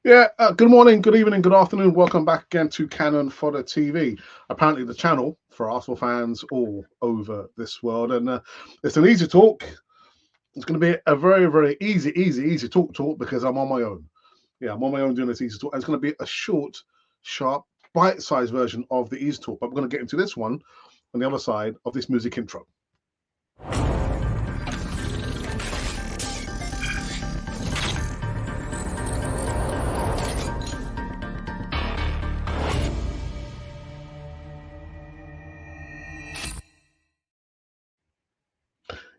Yeah, good morning, good evening, good afternoon. Welcome back again to Cannon Fodder TV. Apparently, the channel for Arsenal fans all over this world, and it's an easy talk. It's going to be a very, very easy talk because I'm on my own. Yeah, I'm on my own doing this easy talk. And it's going to be a short, sharp, bite-sized version of the easy talk. But we're going to get into this one on the other side of this music intro.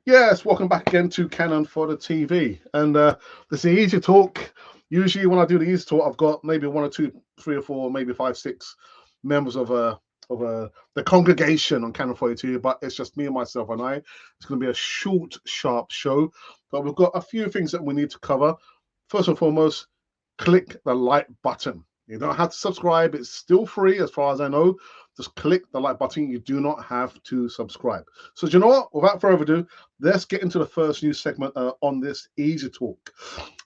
Yes, welcome back again to Cannon for the TV. And this is easy talk. Usually, when I do the easy talk, I've got maybe one or two, three or four, maybe five, six members of the congregation on Cannon for the TV. But it's just me and myself and I. It's going to be a short, sharp show. But we've got a few things that we need to cover. First and foremost, click the like button. You don't have to subscribe. It's still free as far as I know. Just click the like button. You do not have to subscribe. So do you know what? Without further ado, let's get into the first news segment on this Easy Talk.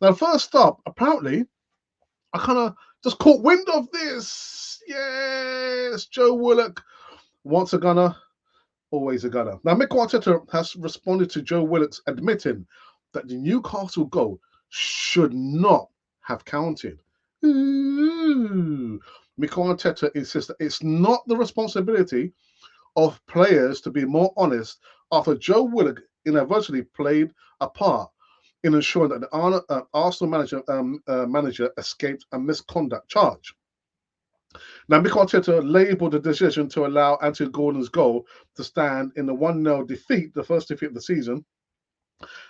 Now, first up, apparently, I kind of just caught wind of this. Yes, Joe Willock, once a gunner, always a gunner. Now, Mikel Arteta has responded to Joe Willock's admitting that the Newcastle goal should not have counted. Ooh. Mikel Arteta insists that it's not the responsibility of players to be more honest after Joe Willock inadvertently played a part in ensuring that the Arsenal manager escaped a misconduct charge. Now, Mikel Arteta labelled the decision to allow Anthony Gordon's goal to stand in the 1-0 defeat, the first defeat of the season,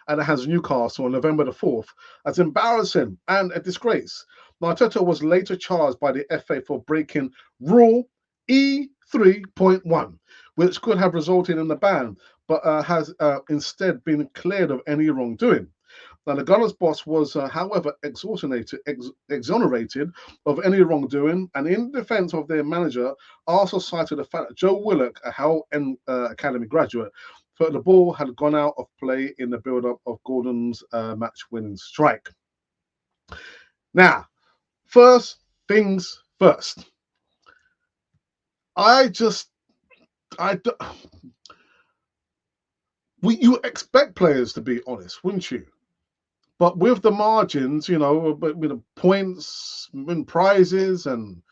and it has Newcastle on November the 4th, as embarrassing and a disgrace. Now, Arteta was later charged by the FA for breaking Rule E3.1, which could have resulted in a ban, but has instead been cleared of any wrongdoing. Now, the Gunners' boss was, however, exonerated of any wrongdoing, and in defence of their manager, also cited the fact that Joe Willock, a Hull Academy graduate, thought the ball had gone out of play in the build-up of Gordon's match-winning strike. Now, first things first. You expect players to be honest, wouldn't you? But with the margins, with the points, win prizes, and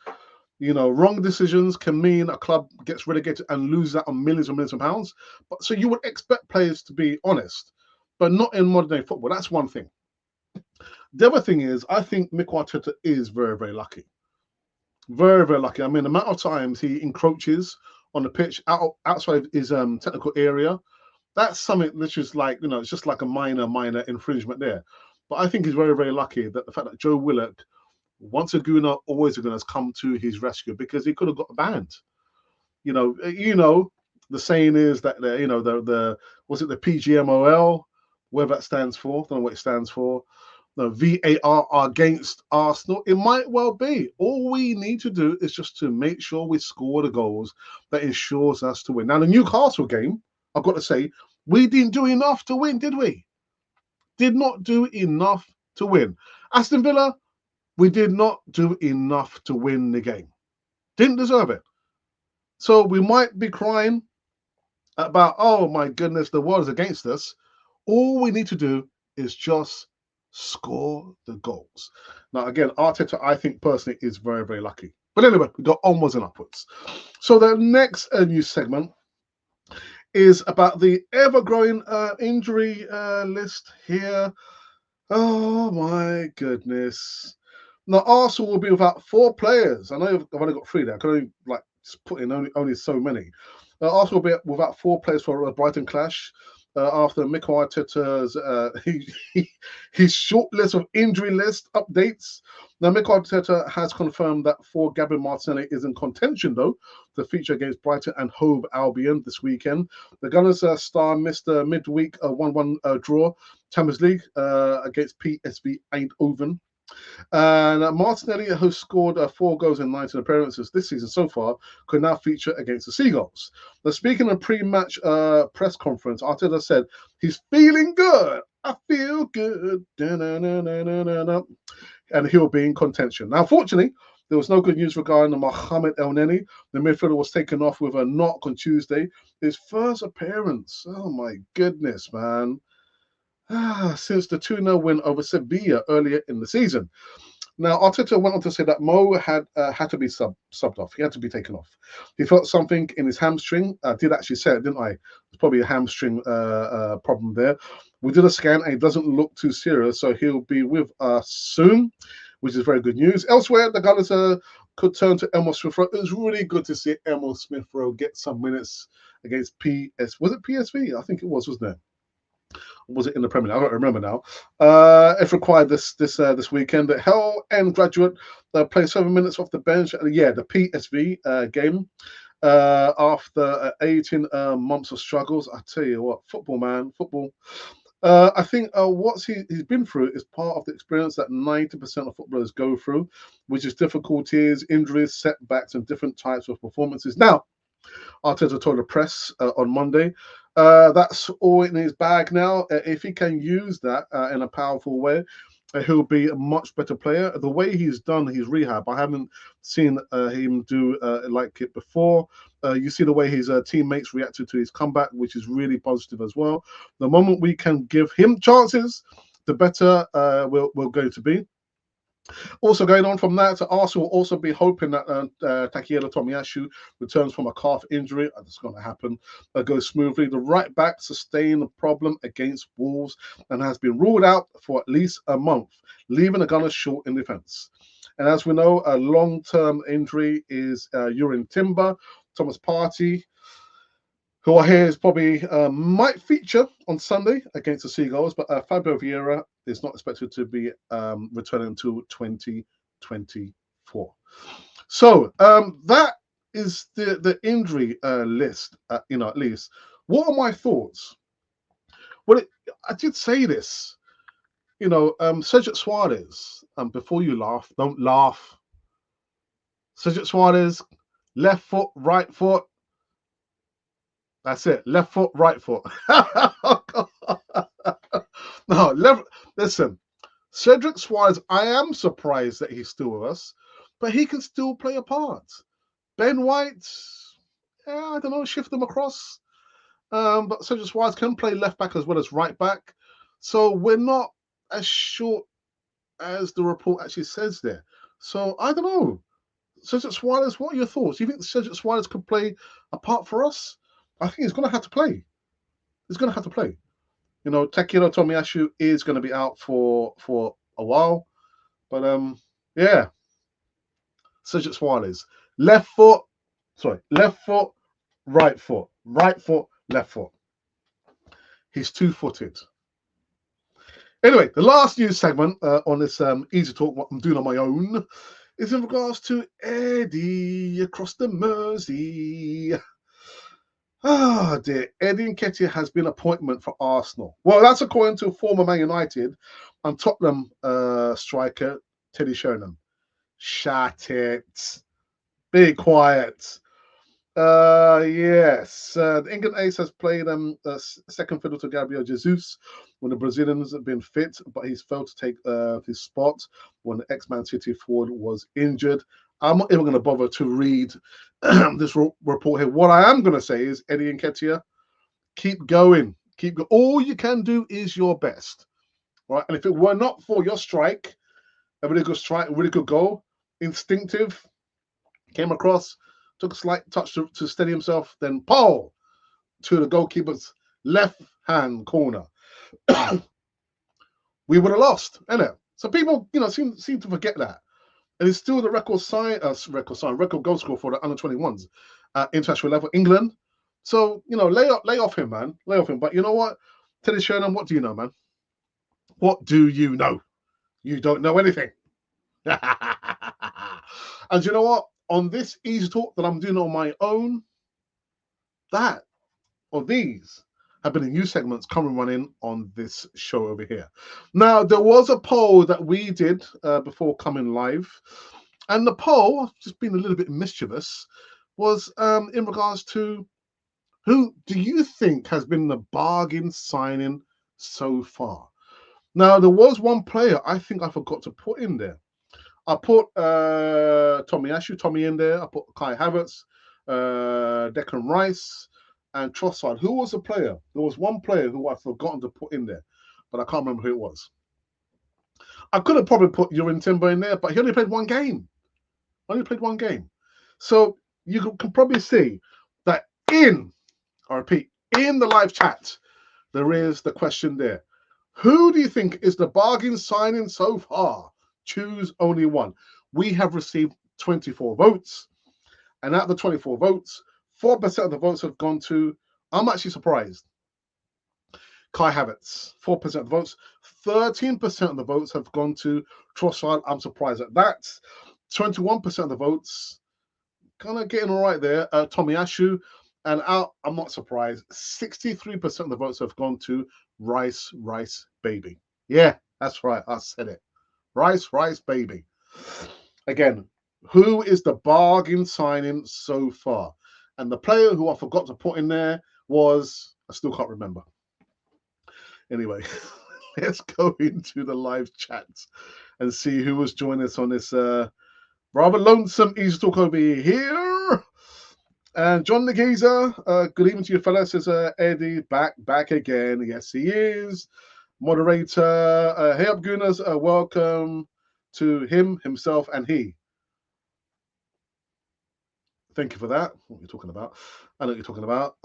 wrong decisions can mean a club gets relegated and loses out on millions and millions of pounds. But so you would expect players to be honest, but not in modern day football. That's one thing. The other thing is, I think Mikel Arteta is very, very lucky. Very, very lucky. I mean, the amount of times he encroaches on the pitch outside his technical area, that's something which is like, it's just like a minor infringement there. But I think he's very, very lucky that the fact that Joe Willock, once a gooner, always a gooner, has come to his rescue, because he could have got banned. The saying is that the was it the PGMOL, whatever that stands for? I don't know what it stands for. The VAR against Arsenal. It might well be. All we need to do is just to make sure we score the goals that ensures us to win. Now, the Newcastle game, I've got to say, we didn't do enough to win, did we? Did not do enough to win. Aston Villa, we did not do enough to win the game. Didn't deserve it. So we might be crying about, oh my goodness, the world is against us. All we need to do is just score the goals. Now, again, Arteta, I think personally, is very, very lucky. But anyway, we got onwards and upwards. So the next news segment is about the ever-growing injury list here. Oh my goodness. Now, Arsenal will be without 4 players. I know I've only got 3 there. I can only just put in only so many. Arsenal will be without 4 players for a Brighton clash after Mikel Arteta's his short list of injury list updates. Now, Mikel Arteta has confirmed that for Gabriel Martinelli is in contention, though, to feature against Brighton and Hove Albion this weekend. The Gunners star missed a midweek 1-1 draw Champions League against PSV Eindhoven. And Martinelli, who scored 4 goals in 19 appearances this season so far, could now feature against the Seagulls. Now, speaking of pre-match press conference, Arteta said he's feeling good I feel good. Da-na-na-na-na-na. And he'll be in contention. Now, unfortunately, there was no good news regarding Mohamed El Neni. The midfielder was taken off with a knock on Tuesday. His first appearance. Oh, my goodness, man. Since the 2-0 win over Sevilla earlier in the season. Now, Arteta went on to say that Mo had to be subbed off. He had to be taken off. He felt something in his hamstring. I did actually say it, didn't I? It's probably a hamstring problem there. We did a scan and it doesn't look too serious, so he'll be with us soon, which is very good news. Elsewhere, the Gunners could turn to Emil Smith-Rowe. It was really good to see Emil Smith-Rowe get some minutes against Was it PSV? I think it was, wasn't it? Was it in the Premier League? I don't remember now. If required this weekend, the Hell End graduate played 7 minutes off the bench. The PSV game after 18 months of struggles. I tell you what, football, man, football. I think what he's been through is part of the experience that 90% of footballers go through, which is difficulties, injuries, setbacks, and different types of performances. Now, Arteta told the press on Monday, that's all in his bag now. If he can use that in a powerful way, he'll be a much better player. The way he's done his rehab, I haven't seen him do like it before. You see the way his teammates reacted to his comeback, which is really positive as well. The moment we can give him chances, the better we're going to be. Also going on from that, Arsenal will also be hoping that Takehiro Tomiyasu returns from a calf injury. That's going to happen. Goes smoothly. The right back sustained a problem against Wolves and has been ruled out for at least a month, leaving the Gunners short in defence. And as we know, a long-term injury is Jurrien Timber, Thomas Partey, who I hear is probably might feature on Sunday against the Seagulls, but Fabio Vieira is not expected to be returning until 2024. So that is the injury list, at least. What are my thoughts? Well, I did say this, Cedric Suarez, before you laugh, don't laugh. Cedric Suarez, left foot, right foot. That's it. Left foot, right foot. No, listen. Cedric Suarez, I am surprised that he's still with us, but he can still play a part. Ben White, I don't know, shift them across. But Cedric Suarez can play left back as well as right back. So we're not as short as the report actually says there. So I don't know. Cedric Suarez, what are your thoughts? Do you think Cedric Suarez could play a part for us? I think he's going to have to play. He's going to have to play. Takehiro Tomiyasu is going to be out for a while. But, yeah. Cedric Suarez. Left foot, right foot. Right foot, left foot. He's two-footed. Anyway, the last news segment on this Easy Talk, what I'm doing on my own, is in regards to Eddie across the Mersey. Ah, dear. Eddie Nketiah has been appointment for Arsenal. Well, that's according to former Man United and Tottenham striker Teddy Sheringham. Shut it. Be quiet. Yes. The England ace has played second fiddle to Gabriel Jesus when the Brazilians have been fit, but he's failed to take his spot when the ex-Man City forward was injured. I'm not even going to bother to read this report here. What I am going to say is, Eddie Nketiah, keep going. All you can do is your best. Right? And if it were not for your strike, a really good strike, a really good goal, instinctive, came across, took a slight touch to steady himself, then Paul to the goalkeeper's left-hand corner. We would have lost, innit? So people, seem to forget that. And it's still the record goal scorer for the under-21s international level, England. So, lay off him, man. Lay off him. But you know what? Teddy Sheringham, what do you know, man? What do you know? You don't know anything. And you know what? On this Easy Talk that I'm doing on my own, these have been the new segments coming running on this show over here. Now, there was a poll that we did before coming live, and the poll, just being a little bit mischievous, was in regards to who do you think has been the bargain signing so far? Now, there was one player I think I forgot to put in there. I put Tomi in there. I put Kai Havertz, Declan Rice, and Trossard. Who was the player? There was one player who I've forgotten to put in there, but I can't remember who it was. I could have probably put Jurrien Timber in there, but he only played one game. So you can probably see that I repeat, in the live chat, there is the question there. Who do you think is the bargain signing so far? Choose only one. We have received 24 votes. And out of the 24 votes, 4% of the votes have gone to, I'm actually surprised, Kai Havertz. 4% of the votes. 13% of the votes have gone to Trossard. I'm surprised at that. 21% of the votes, kind of getting all right there, Tomiyasu. And out, I'm not surprised, 63% of the votes have gone to Rice Baby. Yeah, that's right. I said it. Rice Baby. Again, who is the bargain signing so far? And the player who I forgot to put in there was, I still can't remember. Anyway, let's go into the live chat and see who was joining us on this rather lonesome Easy Talk over here. And John the Geezer, good evening to you fellas, says Eddie, back again. Yes, he is. Moderator, hey up Gooners, welcome to him, himself, and he. Thank you for that. What are you talking about? I know what you're talking about.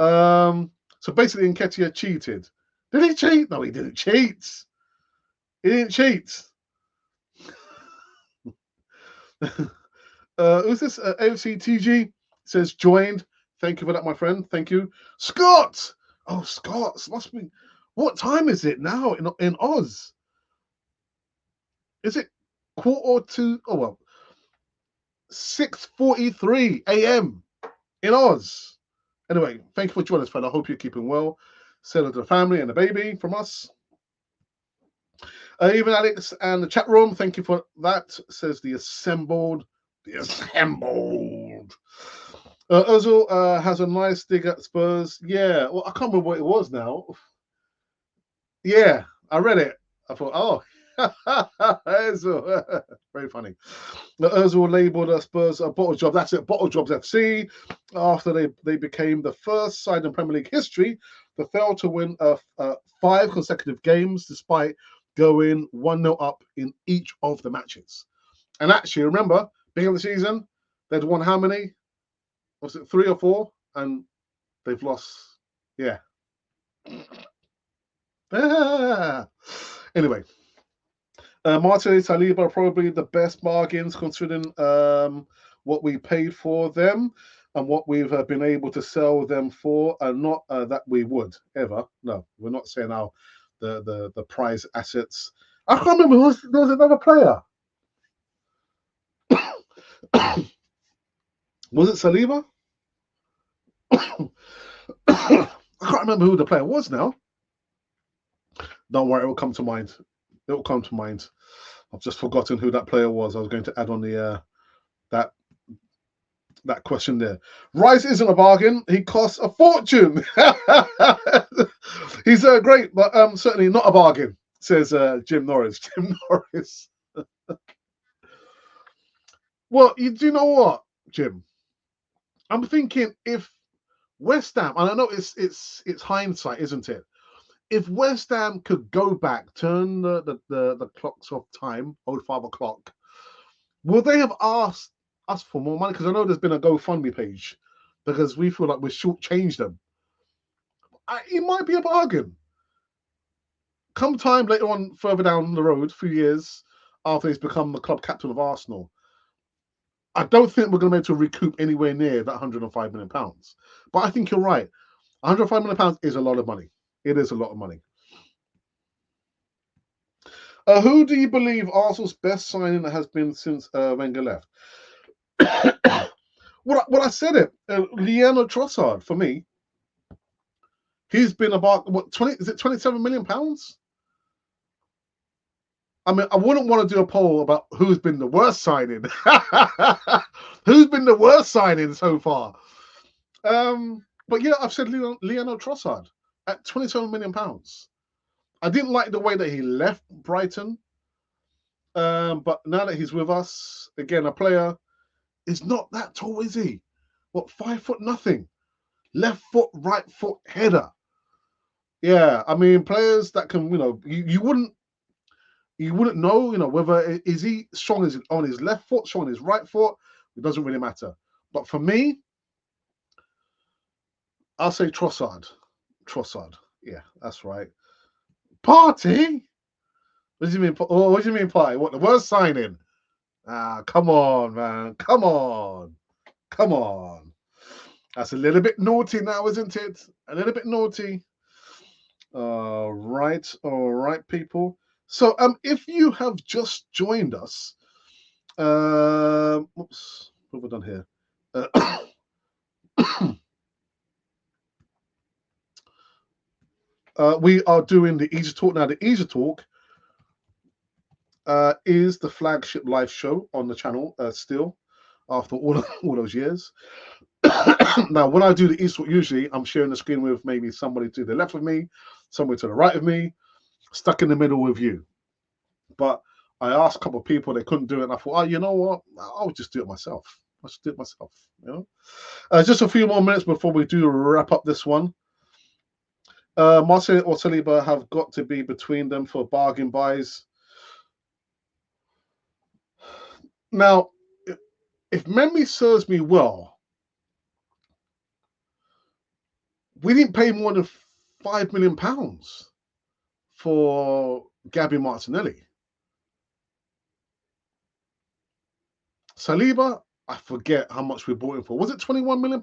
So basically, NKETIAH cheated. Did he cheat? No, he didn't cheat. He didn't cheat. Who's this? AFCTG says joined. Thank you for that, my friend. Thank you. Scott! Oh, Scott. Must be. What time is it now in Oz? Is it 1:45? Oh, well. 6:43 a.m. in Oz. Anyway, thank you for joining us, friend. I hope you're keeping well. Say hello to the family and the baby from us. Even Alex and the chat room, thank you for that, says the assembled. Ozil has a nice dig at Spurs. Yeah, well, I can't remember what it was now. Yeah, I read it. I thought, oh, Ozil. Very funny. Ozil labelled Spurs a bottle job. That's it, bottle jobs FC. After they became the first side in Premier League history to fail to win 5 consecutive games despite going 1-0 up in each of the matches. And actually, remember, beginning of the season, they'd won how many? Was it 3 or 4? And they've lost. Yeah. Anyway, Martin and Saliba are probably the best bargains considering what we paid for them and what we've been able to sell them for, and not that we would ever. No, we're not saying now the prize assets. I can't remember there was another player. Was it Saliba? I can't remember who the player was now. Don't worry, it will come to mind. It will come to mind. I've just forgotten who that player was. I was going to add on the that question there. Rice isn't a bargain. He costs a fortune. He's great, but certainly not a bargain, says Jim Norris. Jim Norris. Well, you do know what, Jim? I'm thinking if West Ham, and I know it's hindsight, isn't it? If West Ham could go back, turn the clocks of time, old 5 o'clock, would they have asked us for more money? Because I know there's been a GoFundMe page because we feel like we've shortchanged them. It might be a bargain. Come time later on, further down the road, a few years after he's become the club captain of Arsenal, I don't think we're going to be able to recoup anywhere near that £105 million. But I think you're right. £105 million is a lot of money. It is a lot of money. Who do you believe Arsenal's best signing has been since Wenger left? Well, I said it. Leandro Trossard, for me, he's been about, what, 20? Is it £27 million? I mean, I wouldn't want to do a poll about who's been the worst signing. Who's been the worst signing so far? But yeah, I've said Leandro Trossard at £27 million. I didn't like the way that he left Brighton. But now that he's with us, again, a player is not that tall, is he? What, 5 foot nothing? Left foot, right foot header. Yeah, I mean, players that can, you wouldn't know, whether is he strong as on his left foot, strong on his right foot. It doesn't really matter. But for me, I'll say Trossard. Trossard. Yeah, that's right. Party? What do you mean? Oh, what do you mean party? What, the worst signing? Ah, come on, man. Come on. Come on. That's a little bit naughty now, isn't it? A little bit naughty. All right, people. So, if you have just joined us, oops, what have we done here? We are doing the Easy Talk now. The Easy Talk is the flagship live show on the channel still after all those years. Now, when I do the Easy Talk, usually I'm sharing the screen with maybe somebody to the left of me, somebody to the right of me, stuck in the middle with you. But I asked a couple of people, they couldn't do it, and I thought, oh, you know what? I'll just do it myself. I'll just do it myself. Just a few more minutes before we do wrap up this one. Marseille or Saliba have got to be between them for bargain buys. Now, if memory serves me well, we didn't pay more than £5 million for Gabby Martinelli. Saliba, I forget how much we bought him for. Was it £21 million?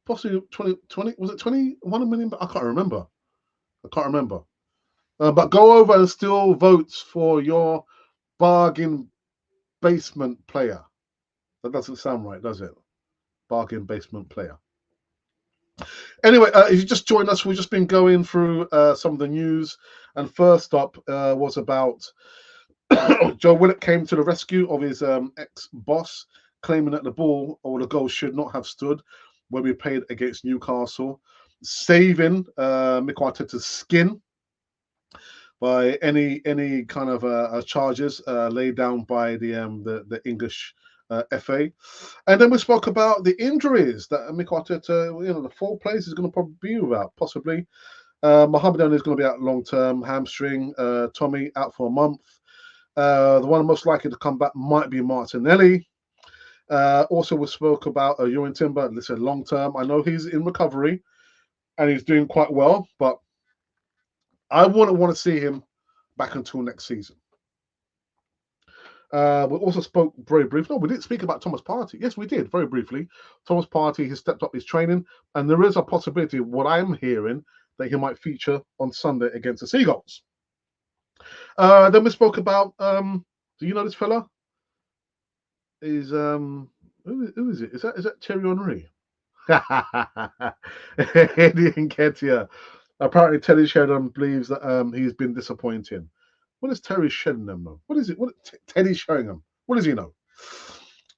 Possibly 20, was it 21 million? I can't remember. But go over and still vote for your bargain basement player. That doesn't sound right, does it? Bargain basement player. Anyway, if you just joined us, we've just been going through some of the news. And first up was about Joe Willock came to the rescue of his ex-boss, claiming that the ball or the goal should not have stood when we played against Newcastle, saving Mikel Arteta's skin by any kind of charges laid down by the English FA. And then we spoke about the injuries that Mikel Arteta, the 4 players is going to probably be without, possibly. Mohamed is going to be out long-term, hamstring. Tomi out for a month. The one most likely to come back might be Martinelli. Also, we spoke about Jurrien Timber. Listen, long-term, I know he's in recovery and he's doing quite well, but I wouldn't want to see him back until next season. We also spoke very briefly. No, we didn't speak about Thomas Partey. Yes, we did, very briefly. Thomas Partey has stepped up his training, and there is a possibility, what I'm hearing, that he might feature on Sunday against the Seagulls. Then we spoke about, do you know this fella? Is who is it? Is that Thierry Henry? Eddie NKETIAH. Apparently, Teddy Sheringham believes that he's been disappointing. What does Terry Sheringham know? What is it? What Teddy Sheringham? What does he know?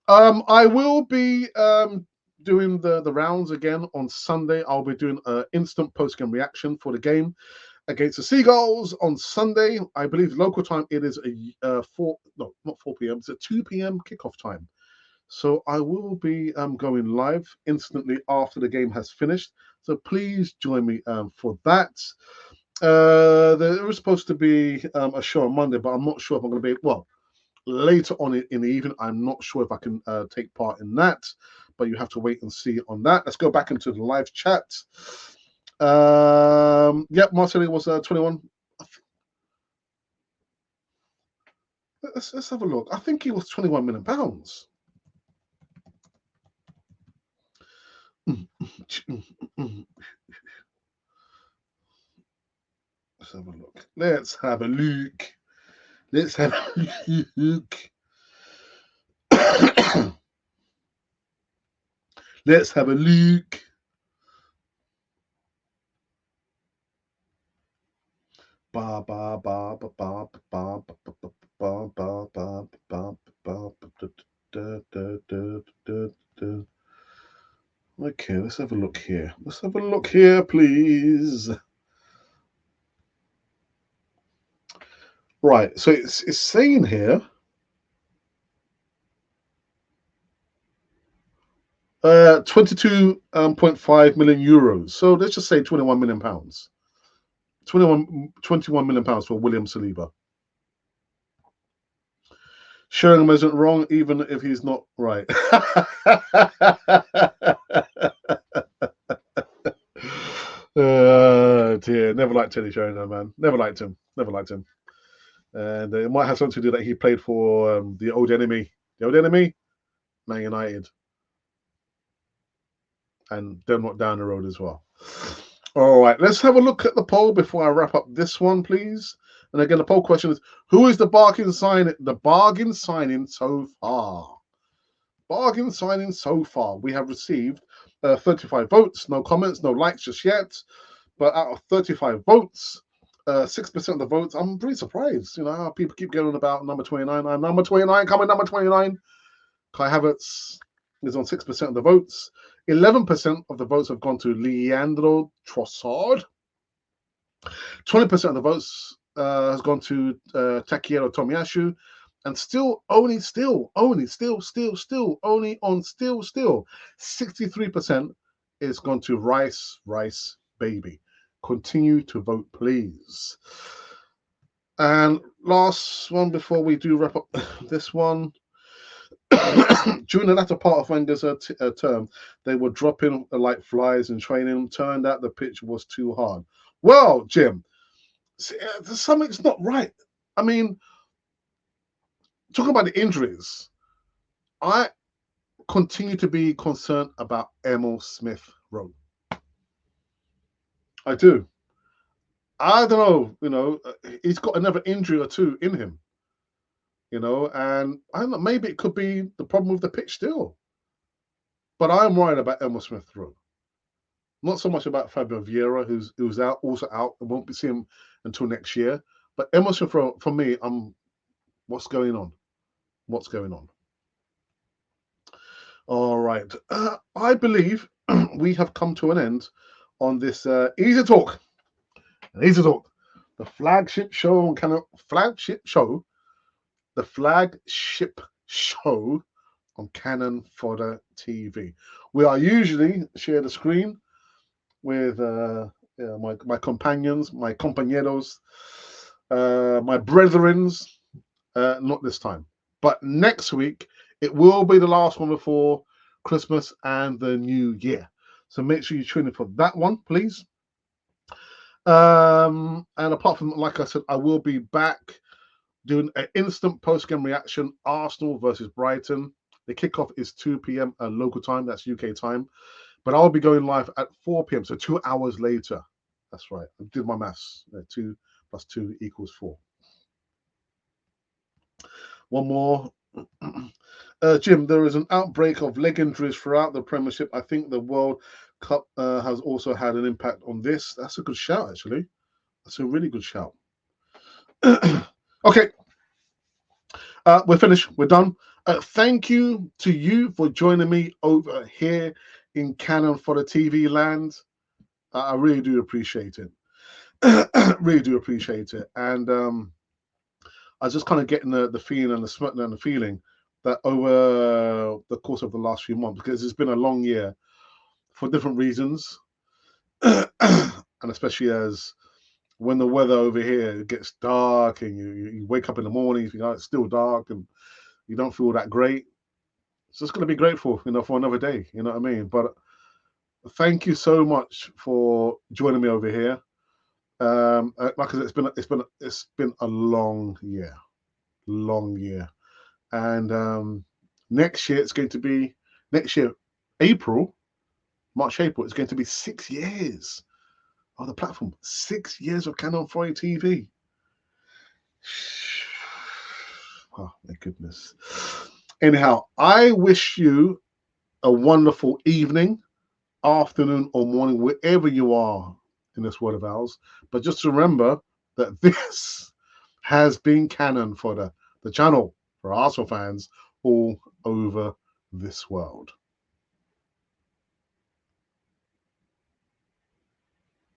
I will be doing the rounds again on Sunday. I'll be doing an instant post-game reaction for the game against the Seagulls on Sunday. I believe local time it is not 4 p.m. It's a 2 p.m. kickoff time. So I will be going live instantly after the game has finished. So please join me for that. There was supposed to be a show on Monday, but I'm not sure if I'm going to be, later on in the evening. I'm not sure if I can take part in that, but you have to wait and see on that. Let's go back into the live chat. Yep, Martinelli was 21. Let's have a look. I think he was £21 million. Let's have a look. Let's have a look. Let's have a look. Let's have a look. Ba ba ba ba ba ba ba ba ba ba ba ba. look here. Let's have a look here. Let's have a look here, please. Right. So it's saying here. 22.5 million euros. So let's just say 21 million pounds. 21 million pounds for William Saliba. Sheringham isn't wrong, even if he's not right. Dear, never liked Teddy Sheringham, man. Never liked him. Never liked him. And it might have something to do that he played for the old enemy. The old enemy, Man United. And they're not down the road as well. All right, let's have a look at the poll before I wrap up this one, please. And again, the poll question is: who is the bargain signing? The bargain signing so far. Bargain signing so far. We have received 35 votes. No comments, no likes just yet. But out of 35 votes, 6% of the votes. I'm pretty surprised. You know how people keep going on about number 29. Number 29 coming. Number 29. Kai Havertz is on 6% of the votes. 11% of the votes have gone to Leandro Trossard. 20% of the votes has gone to Takeru Tomiyasu. And still, only 63% is gone to Rice Baby. Continue to vote, please. And last one before we do wrap up this one. During the latter part of Wenger's term, they were dropping like flies in training. Turned out the pitch was too hard. Well, Jim, something's not right. I mean, talking about the injuries, I continue to be concerned about Emil Smith Rowe. I do. I don't know, he's got another injury or two in him, and I don't know, maybe it could be the problem with the pitch still. But I'm worried about Emil Smith Rowe. Not so much about Fabio Vieira, who's also out and won't be seeing him until next year. But Emil Smith Rowe, for me, what's going on? What's going on? All right. I believe we have come to an end on this Easy Talk. Easy Talk. The flagship show on Canon. The flagship show on Canon Fodder TV. We are usually share the screen with my companions, my compañeros, my brethrens. Not this time, but next week it will be the last one before Christmas and the New Year. So make sure you tune in for that one, please. And apart from, like I said, I will be back doing an instant post-game reaction. Arsenal versus Brighton. The kickoff is 2 p.m. Local time. That's UK time. But I'll be going live at 4 p.m. So 2 hours later. That's right. I did my maths. 2 plus 2 equals 4. One more. Jim, there is an outbreak of leg injuries throughout the Premiership. I think the World Cup has also had an impact on this. That's a good shout, actually. That's a really good shout. Okay. We're finished. We're done. Thank you to you for joining me over here in Canon Fodder TV land. I really do appreciate it. Really do appreciate it. And I was just kind of getting the feeling and the feeling that over the course of the last few months, because it's been a long year for different reasons, and especially as when the weather over here gets dark and you wake up in the morning, it's still dark and you don't feel that great. It's just going to be grateful, for another day. You know what I mean? But thank you so much for joining me over here. Like I said, it's been a long year, and next year it's going to be March, April. It's going to be 6 years on the platform. 6 years of Canon Fodder TV. Oh my goodness. Anyhow, I wish you a wonderful evening, afternoon, or morning, wherever you are in this world of ours. But just remember that this has been Canon Fodder, the channel for Arsenal fans all over this world.